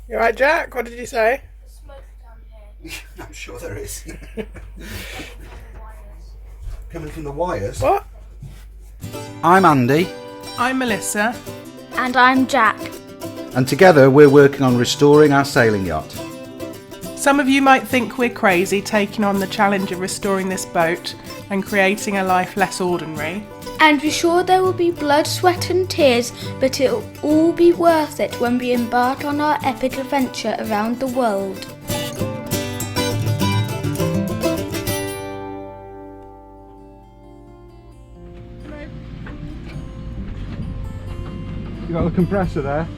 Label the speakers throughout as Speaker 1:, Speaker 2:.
Speaker 1: You alright, Jack? What did you say?
Speaker 2: There's smoke down here.
Speaker 3: I'm sure there is. Coming from the wires.
Speaker 1: What?
Speaker 3: I'm Andy,
Speaker 1: I'm Melissa.
Speaker 2: And I'm Jack.
Speaker 3: and together we're working on restoring our sailing yacht.
Speaker 1: Some of you might think we're crazy taking on the challenge of restoring this boat and creating a life less ordinary.
Speaker 2: And we're sure there will be blood, sweat and tears, but it'll all be worth it when we embark on our epic adventure around the world.
Speaker 3: You got the compressor there?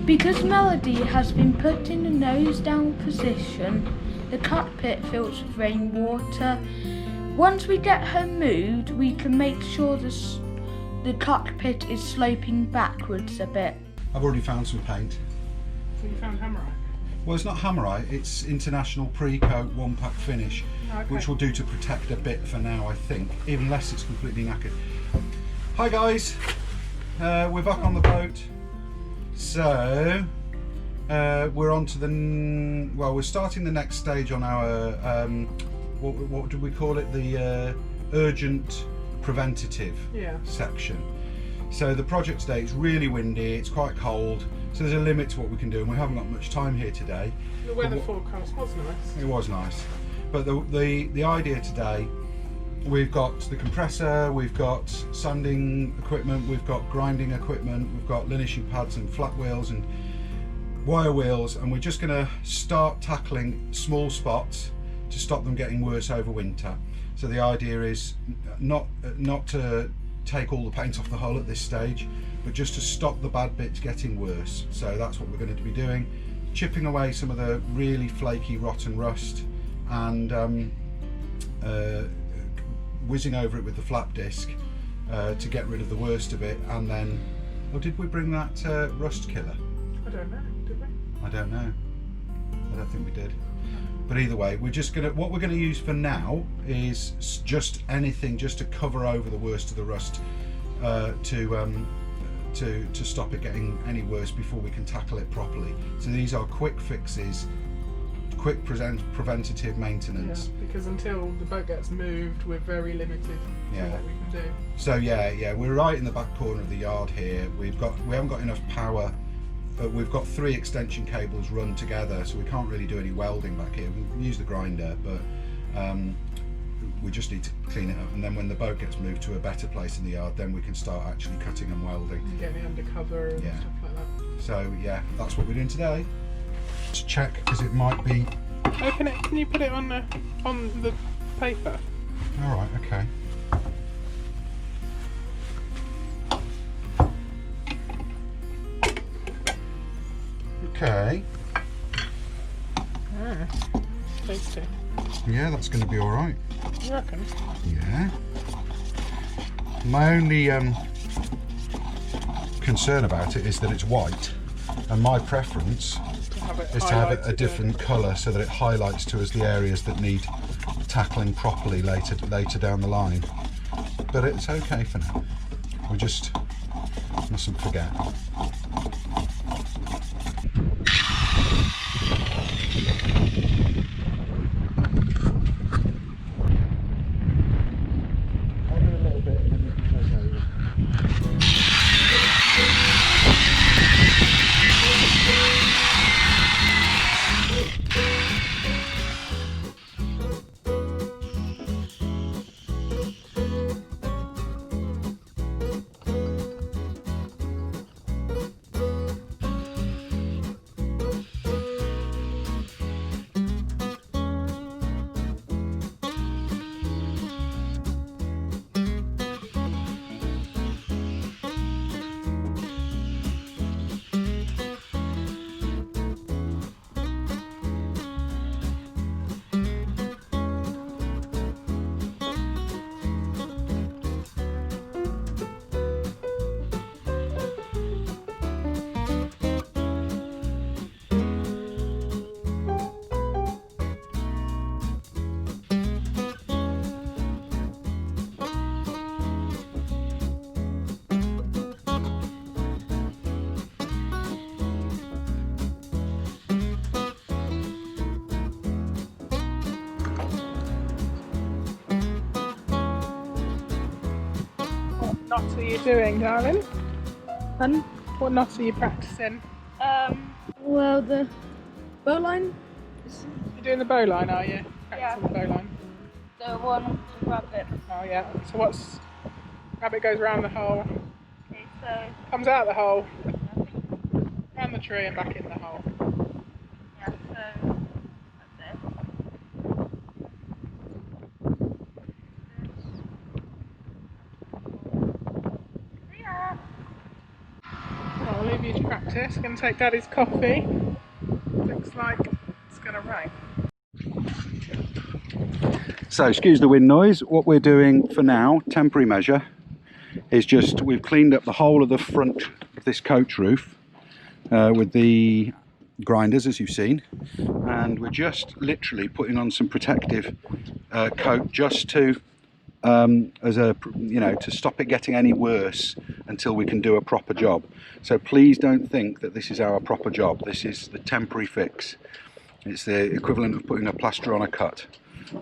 Speaker 2: Because Melody has been put in a nose down position, the cockpit fills with rainwater. Once we get her moved, we can make sure the cockpit is sloping backwards a bit.
Speaker 3: I've already found some paint.
Speaker 1: So you found hammerite?
Speaker 3: Well, it's not hammerite, it's international pre-coat one-pack finish,
Speaker 1: Okay.
Speaker 3: which will do to protect a bit for now, I think, even less it's completely knackered. Hi guys, we're back on the boat. So, we're on to we're starting the next stage on our, what do we call it? The urgent preventative section. So the project today, it's really windy, it's quite cold, so there's a limit to what we can do, and we haven't got much time here today.
Speaker 1: The weather forecast was nice.
Speaker 3: It was nice, but the idea today, we've got the compressor, we've got sanding equipment, we've got grinding equipment, we've got linishing pads and flat wheels and wire wheels, and we're just going to start tackling small spots to stop them getting worse over winter. So the idea is not to take all the paint off the hull at this stage, but just to stop the bad bits getting worse. So that's what we're going to be doing, chipping away some of the really flaky rotten rust and whizzing over it with the flap disc to get rid of the worst of it. And then, did we bring that rust killer?
Speaker 1: I don't know, did we?
Speaker 3: I don't know. I don't think we did. But either way, what we're gonna use for now is just anything just to cover over the worst of the rust to stop it getting any worse before we can tackle it properly. So these are quick fixes, quick preventative maintenance.
Speaker 1: Yeah, because until the boat gets moved, we're very limited to what we can do.
Speaker 3: So yeah, we're right in the back corner of the yard here. We haven't got enough power. We've got 3 extension cables run together, so we can't really do any welding back here. We can use the grinder, but we just need to clean it up, and then when the boat gets moved to a better place in the yard, then we can start actually cutting and welding.
Speaker 1: And getting it undercover and stuff like that.
Speaker 3: So yeah, that's what we're doing today. Just check, because it might be...
Speaker 1: Open it, can you put it on the paper?
Speaker 3: Alright, okay. Okay.
Speaker 1: Tasty.
Speaker 3: Yeah, that's going to be alright.
Speaker 1: You reckon?
Speaker 3: Yeah. My only concern about it is that it's white, and my preference is to have it a different colour so that it highlights to us the areas that need tackling properly later down the line. But it's okay for now. We just mustn't forget.
Speaker 1: knot are you doing, darling?
Speaker 2: Fun.
Speaker 1: What knot are you practicing?
Speaker 2: Well, the bowline.
Speaker 1: You're doing the bowline, are you?
Speaker 2: Yeah.
Speaker 1: Practicing the bowline.
Speaker 2: The one rabbit.
Speaker 1: Oh yeah. So what's rabbit goes round the hole,
Speaker 2: Okay, so
Speaker 1: comes out the hole,
Speaker 2: nothing.
Speaker 1: round the tree and back in the hole.
Speaker 2: Yeah, so that's it. Yeah.
Speaker 1: Well, I'll leave you to practice. Going to take Daddy's coffee. Looks like it's going to rain.
Speaker 3: So excuse the wind noise. What we're doing for now, temporary measure, is just we've cleaned up the whole of the front of this coach roof with the grinders, as you've seen, and we're just literally putting on some protective coat just to to stop it getting any worse until we can do a proper job. So please don't think that this is our proper job. This is the temporary fix. It's the equivalent of putting a plaster on a cut.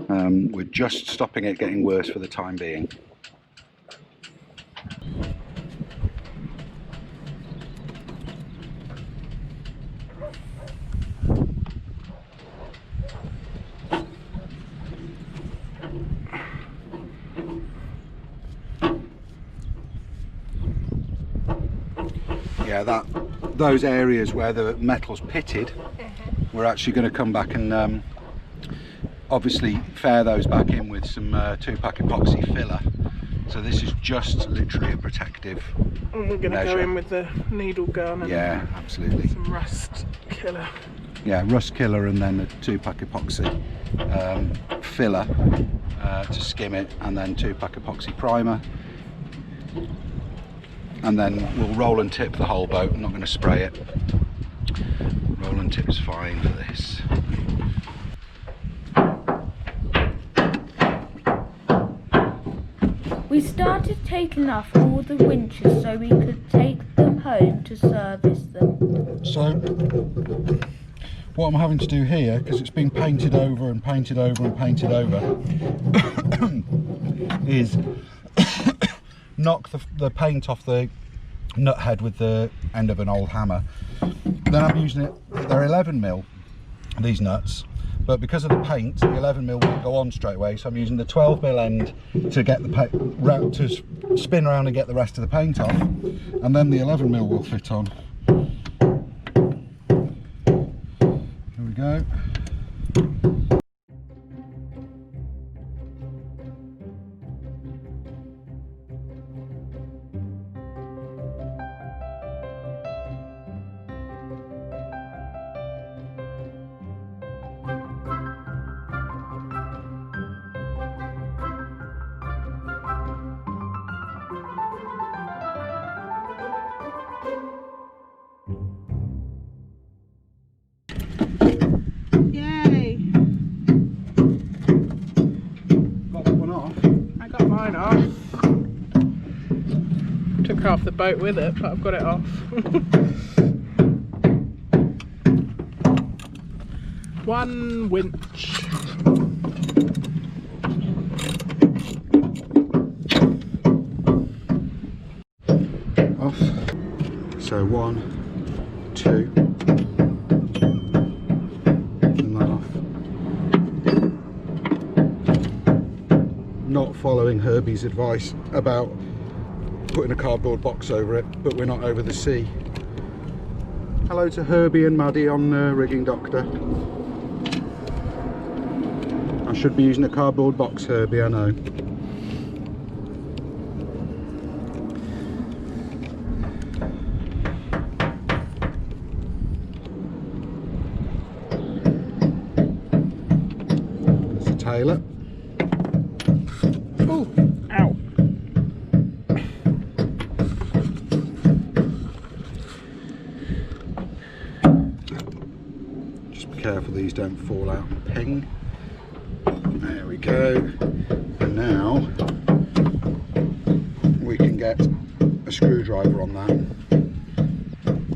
Speaker 3: We're just stopping it getting worse for the time being. Yeah, those areas where the metal's pitted, we're actually going to come back and obviously fair those back in with some 2-pack epoxy filler. So this is just literally a protective
Speaker 1: And we're going to
Speaker 3: measure.
Speaker 1: go in with the needle gun and
Speaker 3: Yeah, absolutely.
Speaker 1: some rust killer.
Speaker 3: Yeah, rust killer and then a 2-pack epoxy filler to skim it, and then 2-pack epoxy primer. And then we'll roll and tip the whole boat. I'm not going to spray it. Roll and tip's fine for this.
Speaker 2: We started taking off all the winches so we could take them home to service them.
Speaker 3: So what I'm having to do here, because it's been painted over and painted over and painted over, is knock the paint off the nut head with the end of an old hammer. Then I'm using it, they're 11mm, these nuts, but because of the paint, the 11mm won't go on straight away, so I'm using the 12mm end to get the to spin around and get the rest of the paint off, and then the 11mm will fit on. Here we go.
Speaker 1: Yay!
Speaker 3: Got that one off.
Speaker 1: I got mine off. Took half the boat with it, but I've got it off. One winch.
Speaker 3: Off. So 1, 2. And that off. Not following Herbie's advice about putting a cardboard box over it, but we're not over the sea. Hello to Herbie and Maddie on Rigging Doctor. I should be using a cardboard box, Herbie, I know. There's the tailor.
Speaker 1: Oh, ow.
Speaker 3: Just be careful these don't fall out and ping. There we go. And now we can get a screwdriver on that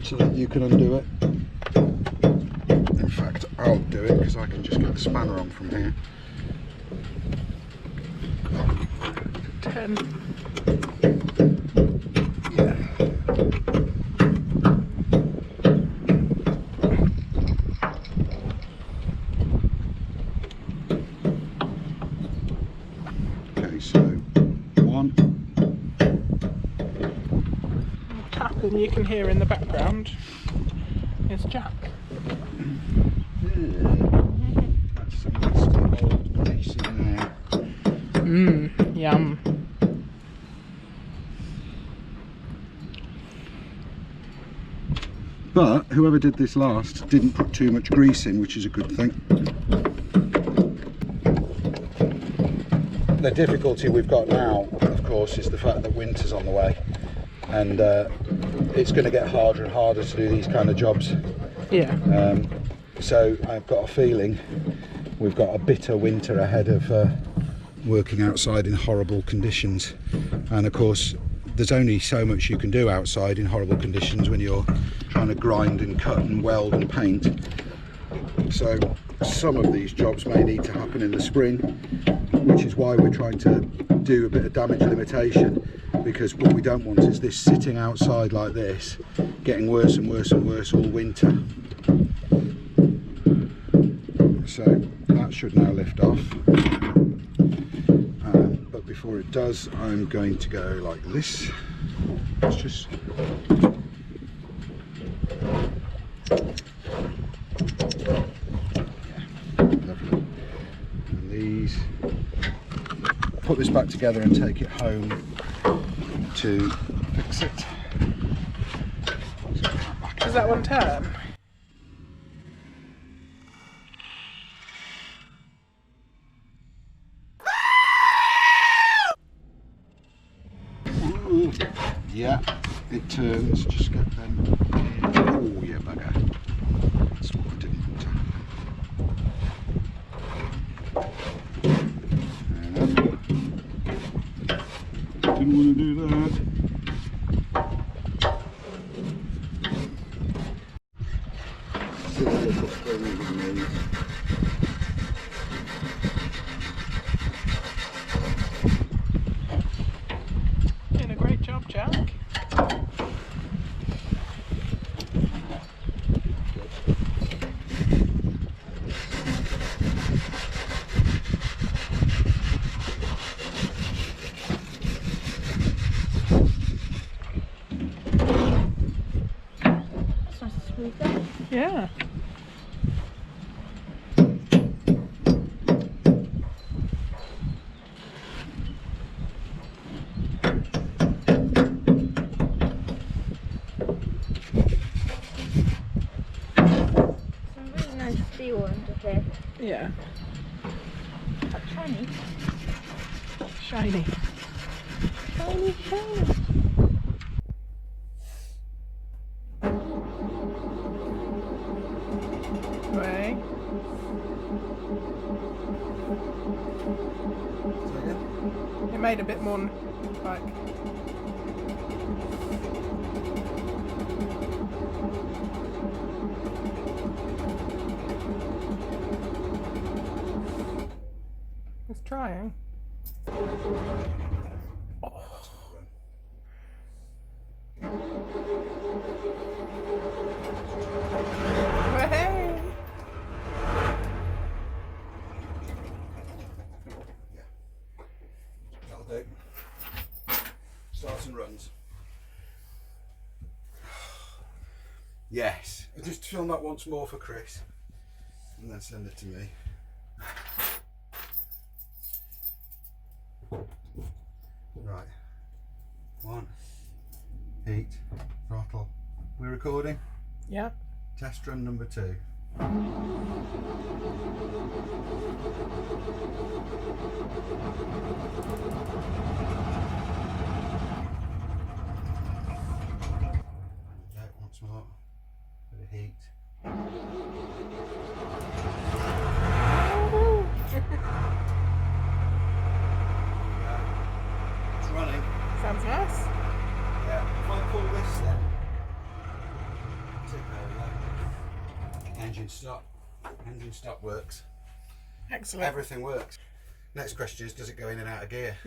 Speaker 3: so that you can undo it. In fact, I'll do it because I can just get the spanner on from here.
Speaker 1: 10. you can hear in the background is Jack.
Speaker 3: That's some nasty old grease in there.
Speaker 1: Yum.
Speaker 3: But whoever did this last didn't put too much grease in, which is a good thing. The difficulty we've got now, of course, is the fact that winter's on the way, and it's going to get harder and harder to do these kind of jobs.
Speaker 1: Yeah.
Speaker 3: So I've got a feeling we've got a bitter winter ahead of working outside in horrible conditions. And of course, there's only so much you can do outside in horrible conditions when you're trying to grind and cut and weld and paint. So some of these jobs may need to happen in the spring, which is why we're trying to do a bit of damage limitation, because what we don't want is this sitting outside like this getting worse and worse and worse all winter. So that should now lift off, but before it does, I'm going to go like this. Let's just lovely. And these, put this back together and take it home to fix it.
Speaker 1: Does that one turn?
Speaker 3: Ooh, yeah, it turns. Just get them. Oh, yeah, bugger. That's what I didn't want to happen. Didn't want to do that. Silly little springs in these.
Speaker 1: Doing a great job, Jack.
Speaker 2: That's nice and smooth there.
Speaker 1: Yeah.
Speaker 2: Some really nice steel under here.
Speaker 1: Yeah.
Speaker 2: That's shiny.
Speaker 1: Shiny.
Speaker 2: Shiny, shiny.
Speaker 1: Right. It made a bit more like. It's trying. Hey.
Speaker 3: That'll do. Starts and runs. Yes. I'll just film that once more for Chris and then send it to me. Right. 1, heat, throttle. We're recording?
Speaker 1: Yeah.
Speaker 3: Test run number 2. Okay, once more. Bit of heat. It's running.
Speaker 1: Sounds nice.
Speaker 3: Yeah. If I pull this then, tip over. Engine stop. Engine stop works.
Speaker 1: Excellent.
Speaker 3: Everything works. Next question is, does it go in and out of gear?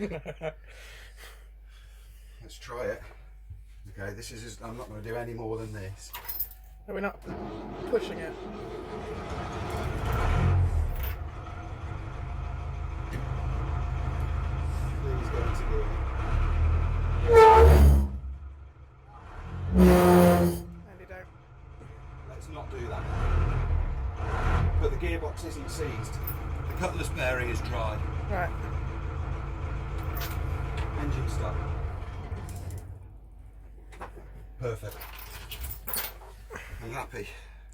Speaker 3: Let's try it. Okay, this is. I'm not going to do any more than this.
Speaker 1: Are we not pushing it?
Speaker 3: Please go into gear. let's not do that. But the gearbox isn't seized. The cutlass bearing is dry.
Speaker 1: Right.
Speaker 3: Engine stop. Perfect. I'm happy.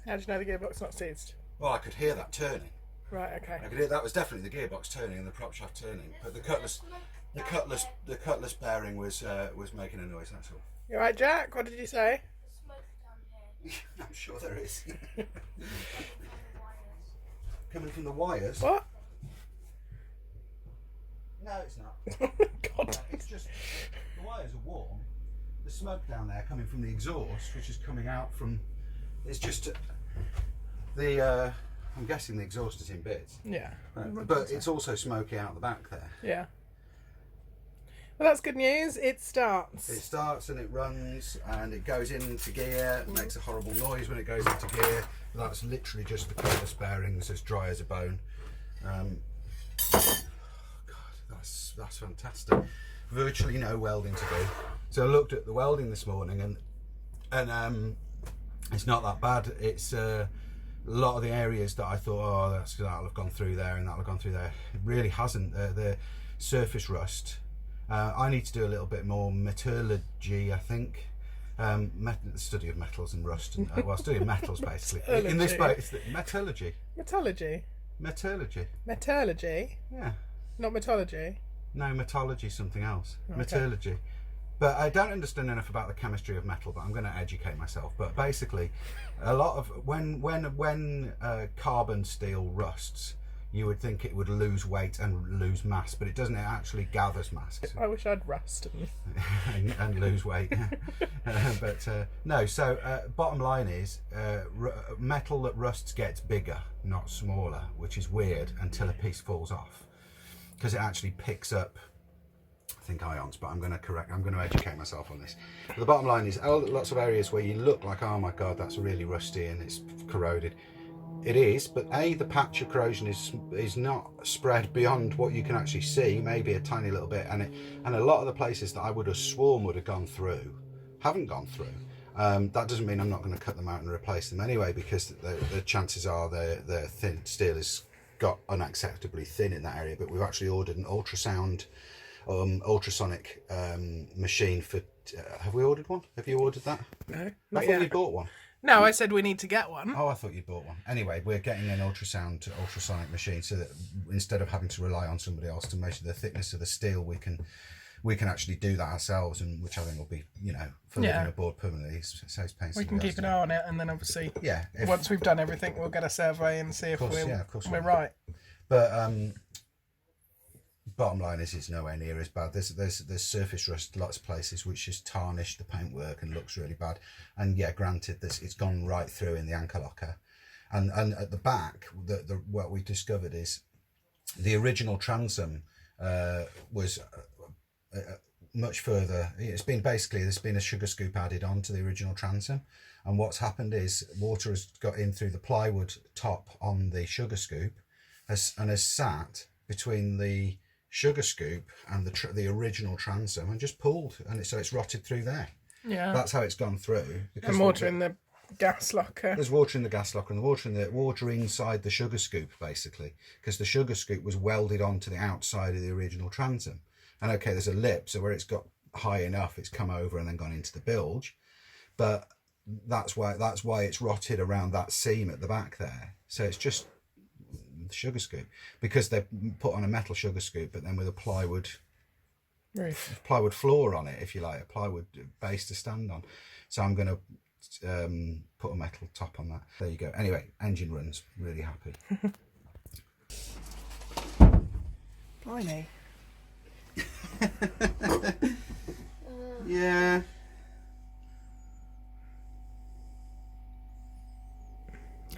Speaker 1: How do you know the gearbox not seized?
Speaker 3: Well, I could hear that turning.
Speaker 1: Right, okay.
Speaker 3: I could hear that was definitely the gearbox turning and the prop shaft turning, but the cutlass bearing was making a noise. That's all.
Speaker 1: You alright, Jack? What did you say?
Speaker 2: Smoke down here.
Speaker 3: I'm sure there is. Coming from the wires.
Speaker 1: What?
Speaker 3: No, it's not.
Speaker 1: God.
Speaker 3: It's just the wires are warm. The smoke down there coming from the exhaust, which is coming out from. It's just the. I'm guessing the exhaust is in bits.
Speaker 1: Yeah.
Speaker 3: But it's also smoky out the back there.
Speaker 1: Yeah. Well, that's good news. It starts.
Speaker 3: It starts and it runs and it goes into gear. It makes a horrible noise when it goes into gear. That's literally just the cutlass bearings, as dry as a bone. God, that's fantastic. Virtually no welding to do. So I looked at the welding this morning and it's not that bad. It's a lot of the areas that I thought, oh, that'll have gone through there and that'll have gone through there. It really hasn't. The surface rust. I need to do a little bit more metallurgy, I think. Study of metals and rust. And, well, study of metals, basically. In this boat, it's metallurgy.
Speaker 1: Metallurgy?
Speaker 3: Metallurgy.
Speaker 1: Metallurgy?
Speaker 3: Yeah.
Speaker 1: Not metallurgy?
Speaker 3: No, metallurgy something else.
Speaker 1: Okay.
Speaker 3: Metallurgy. But I don't understand enough about the chemistry of metal, but I'm going to educate myself. But basically, a lot of when carbon steel rusts, you would think it would lose weight and lose mass, but it doesn't. It actually gathers mass.
Speaker 1: I wish I'd rust.
Speaker 3: and lose weight. No, so bottom line is metal that rusts gets bigger, not smaller, which is weird until a piece falls off, because it actually picks up, I think, ions, but I'm going to educate myself on this. But the bottom line is lots of areas where you look like, oh my God, that's really rusty and it's corroded. It is, but the patch of corrosion is not spread beyond what you can actually see, maybe a tiny little bit, and a lot of the places that I would have sworn would have gone through haven't gone through. That doesn't mean I'm not going to cut them out and replace them anyway, because the chances are the thin steel has got unacceptably thin in that area. But we've actually ordered an ultrasonic machine for. Have we ordered one? Have you ordered that?
Speaker 1: No,
Speaker 3: I thought you bought one.
Speaker 1: No, I said we need to get one.
Speaker 3: Oh, I thought you bought one. Anyway, we're getting an ultrasonic machine, so that instead of having to rely on somebody else to measure the thickness of the steel, we can actually do that ourselves, and which I think will be, for living aboard permanently, saves pain.
Speaker 1: We can keep an eye on it, and then obviously, once we've done everything, we'll get a survey and see if we're right.
Speaker 3: But bottom line is, it's nowhere near as bad. There's surface rust, lots of places which has tarnished the paintwork and looks really bad. And yeah, granted, it's gone right through in the anchor locker, and at the back, what we discovered is the original transom was much further. There's been a sugar scoop added on to the original transom, and what's happened is water has got in through the plywood top on the sugar scoop, and has sat between the sugar scoop and the original transom and just pulled, and so it's rotted through there. Yeah, that's how it's gone through.
Speaker 1: And water in the gas locker.
Speaker 3: There's water in the gas locker, and water inside the sugar scoop, basically, because the sugar scoop was welded onto the outside of the original transom. And okay, there's a lip, so where it's got high enough, it's come over and then gone into the bilge. But that's why it's rotted around that seam at the back there. So it's just the sugar scoop, because they put on a metal sugar scoop, but then with a plywood floor on it, if you like, a plywood base to stand on. So I'm going to put a metal top on that. There you go. Anyway, engine runs, really happy.
Speaker 1: Blimey.
Speaker 3: Yeah.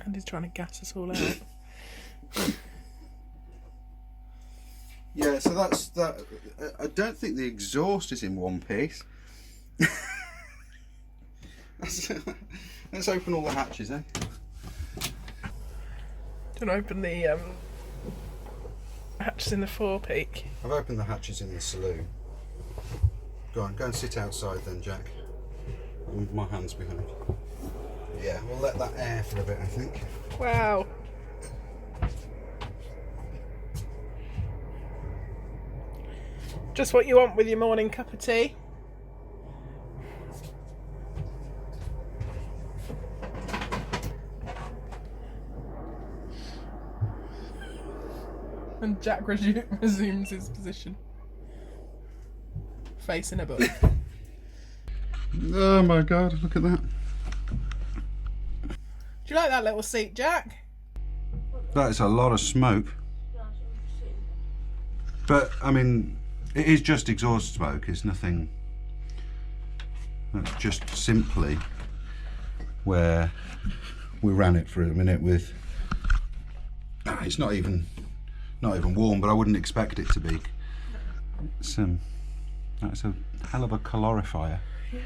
Speaker 1: Andy's trying to gas us all out.
Speaker 3: Yeah, so that's that. I don't think the exhaust is in one piece. Let's open all the hatches then.
Speaker 1: Don't open the hatches in the forepeak.
Speaker 3: I've opened the hatches in the saloon. Go and sit outside then, Jack. With my hands behind. Yeah, we'll let that air for a bit, I think.
Speaker 1: Wow. Just what you want with your morning cup of tea. And Jack resumes his position, facing a book.
Speaker 3: Oh my god, look at that.
Speaker 1: Do you like that little seat, Jack?
Speaker 3: That is a lot of smoke. But, I mean, it is just exhaust smoke, it's nothing. That's just simply where we ran it for a minute with. It's not even warm, but I wouldn't expect it to be. That's a hell of a calorifier.
Speaker 1: Yeah.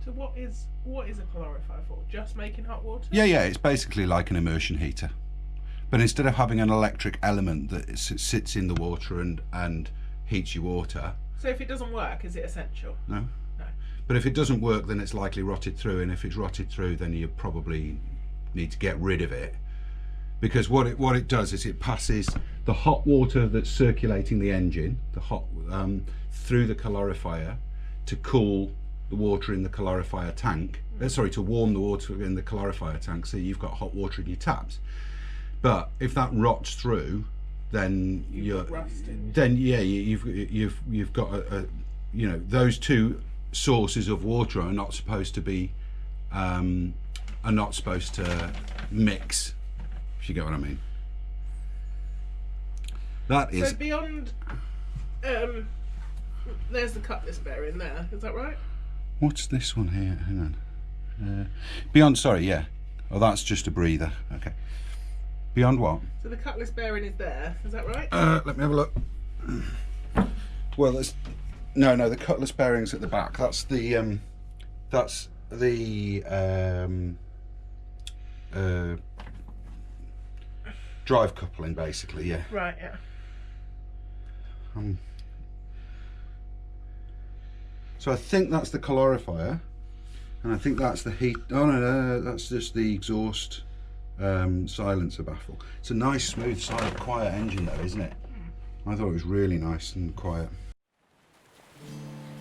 Speaker 1: So what is a calorifier for? Just making hot water?
Speaker 3: Yeah, it's basically like an immersion heater. But instead of having an electric element that sits in the water and heats your water.
Speaker 1: So if it doesn't work, is it essential?
Speaker 3: No.
Speaker 1: No.
Speaker 3: But if it doesn't work, then it's likely rotted through, and if it's rotted through, then you probably need to get rid of it. Because what it does is it passes the hot water that's circulating the engine, through the calorifier to cool the water in the calorifier tank. To warm the water in the calorifier tank, so you've got hot water in your taps. But if that rots through, then you've got those two sources of water are not supposed to mix, if you get what I mean. That is.
Speaker 1: So beyond, there's the cutlass bearing there. Is that right?
Speaker 3: What's this one here? Hang on. Beyond. Sorry, yeah. Oh, that's just a breather. Okay. Beyond what?
Speaker 1: So the cutlass bearing is there. Is that right?
Speaker 3: Let me have a look. Well, there's no. The cutlass bearing's at the back. That's the drive coupling, basically. Yeah.
Speaker 1: Right. Yeah.
Speaker 3: So I think that's the calorifier, and I think that's the heat. Oh no, that's just the exhaust silencer baffle. It's a nice, smooth, silent, quiet engine, though, isn't it? I thought it was really nice and quiet.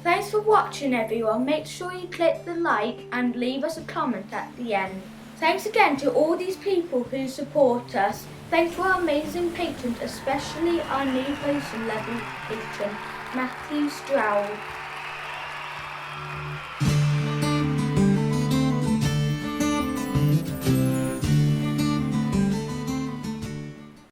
Speaker 2: Thanks for watching, everyone. Make sure you click the like and leave us a comment at the end. Thanks again to all these people who support us. Thanks to our amazing patrons, especially our new potion level patron, Matthew Stroud.